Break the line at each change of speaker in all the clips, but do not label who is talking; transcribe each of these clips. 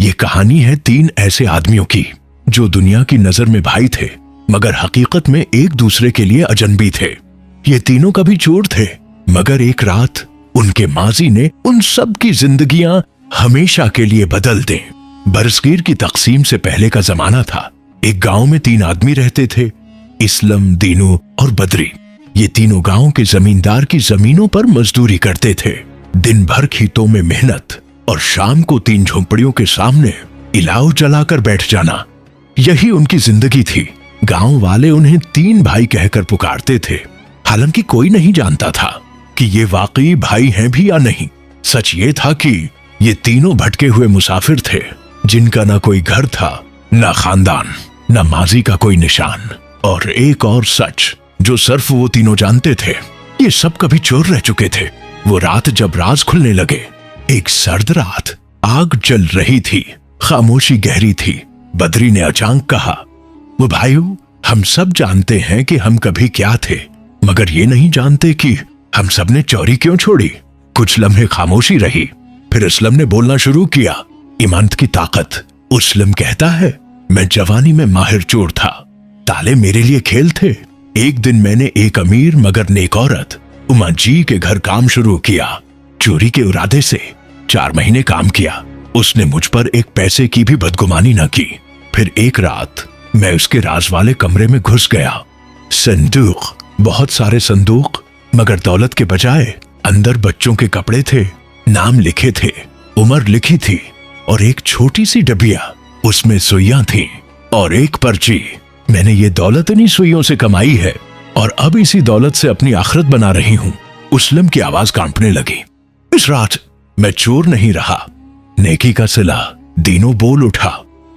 ये कहानी है 3 ऐसे आदमियों की जो दुनिया की नजर में भाई थे, मगर हकीकत में एक दूसरे के लिए अजनबी थे। ये तीनों कभी चोर थे, मगर एक रात उनके माजी ने उन सब की जिंदगियां हमेशा के लिए बदल दें। बरसगीर की तकसीम से पहले का जमाना था। एक गांव में 3 आदमी रहते थे, इस्लम, दीनू और बदरी। ये तीनों गांव के जमींदार की जमीनों पर मजदूरी करते थे। दिन भर खेतों में मेहनत और शाम को 3 झोंपड़ियों के सामने इलाव जलाकर बैठ जाना, यही उनकी जिंदगी थी। गांव वाले उन्हें 3 भाई कहकर पुकारते थे। हालांकि कोई नहीं जानता था कि ये वाकई भाई हैं भी या नहीं। सच ये था कि ये तीनों भटके हुए मुसाफिर थे, जिनका ना कोई घर था, ना खानदान, ना माजी का कोई निशान। और एक और सच जो सिर्फ वो तीनों जानते थे, ये सब कभी चोर रह चुके थे। वो रात जब राज खुलने लगे, एक सर्द रात, आग जल रही थी, खामोशी गहरी थी। बदरी ने अचानक कहा, वो भाइयों, हम सब जानते हैं कि हम कभी क्या थे, मगर ये नहीं जानते कि हम सब ने चोरी क्यों छोड़ी। कुछ लम्हे खामोशी रही, फिर असलम ने बोलना शुरू किया। ईमान की ताकत। असलम कहता है, मैं जवानी में माहिर चोर था, ताले मेरे लिए खेल थे। एक दिन मैंने एक अमीर मगर नेक औरत उमा जी के घर काम शुरू किया। चोरी के इरादे से 4 महीने काम किया। उसने मुझ पर एक पैसे की भी बदगुमानी न की। फिर एक रात मैं उसके राज वाले कमरे में घुस गया। संदूक, बहुत सारे संदूक, मगर दौलत के बजाय अंदर बच्चों के कपड़े थे, नाम लिखे थे, उम्र लिखी थी, और एक छोटी सी डबिया, उसमें सुइयां थीं और एक पर्ची। मैंने ये दौलत इन्हीं सुइयों से कमाई है और अब इसी दौलत से अपनी आखिरत बना रही हूं। उसलम की आवाज कांपने लगी। इस रात मैं चोर नहीं रहा, नेकी का सिला। दीनों बोल उठा,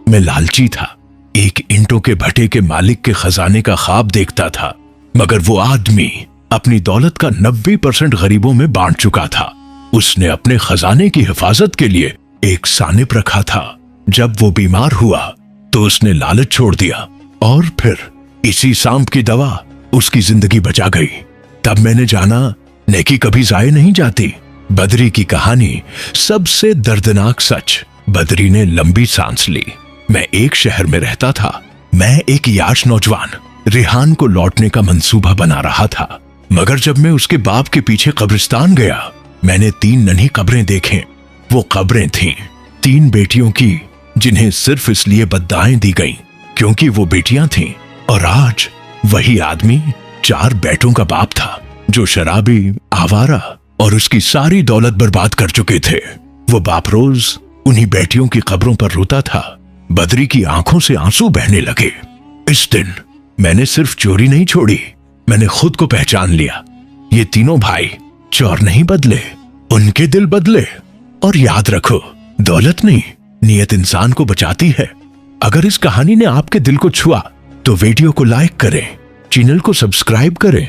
मैं लालची था, एक ईंटों के भट्टे के मालिक के खजाने का ख्वाब देखता था, मगर वो आदमी अपनी दौलत का 90% गरीबों में बांट चुका था। उसने अपने खजाने की हिफाजत के लिए एक सानिप रखा था। जब वो बीमार हुआ तो उसने लालच छोड़ दिया और फिर इसी सांप की दवा उसकी जिंदगी बचा गई। तब मैंने जाना, नेकी कभी जाए नहीं जाती। बदरी की कहानी सबसे दर्दनाक सच। बदरी ने लंबी सांस ली। मैं एक शहर में रहता था। मैं एक याश नौजवान रिहान को लौटने का मंसूबा बना रहा था, मगर जब मैं उसके बाप के पीछे कब्रिस्तान गया, मैंने 3 नन्ही कब्रें देखें। वो कब्रें थीं 3 बेटियों की, जिन्हें सिर्फ इसलिए बद्दाएं दी गईं क्योंकि वो बेटियां थीं। और आज वही आदमी 4 बेटों का बाप था, जो शराबी, आवारा और उसकी सारी दौलत बर्बाद कर चुके थे। वो बाप रोज उन्हीं बेटियों की कब्रों पर रोता था। बदरी की आंखों से आंसू बहने लगे। इस दिन मैंने सिर्फ चोरी नहीं छोड़ी, मैंने खुद को पहचान लिया। ये तीनों भाई चोर नहीं बदले, उनके दिल बदले। और याद रखो, दौलत नहीं, नियत इंसान को बचाती है। अगर इस कहानी ने आपके दिल को छुआ तो वीडियो को लाइक करें, चैनल को सब्सक्राइब करें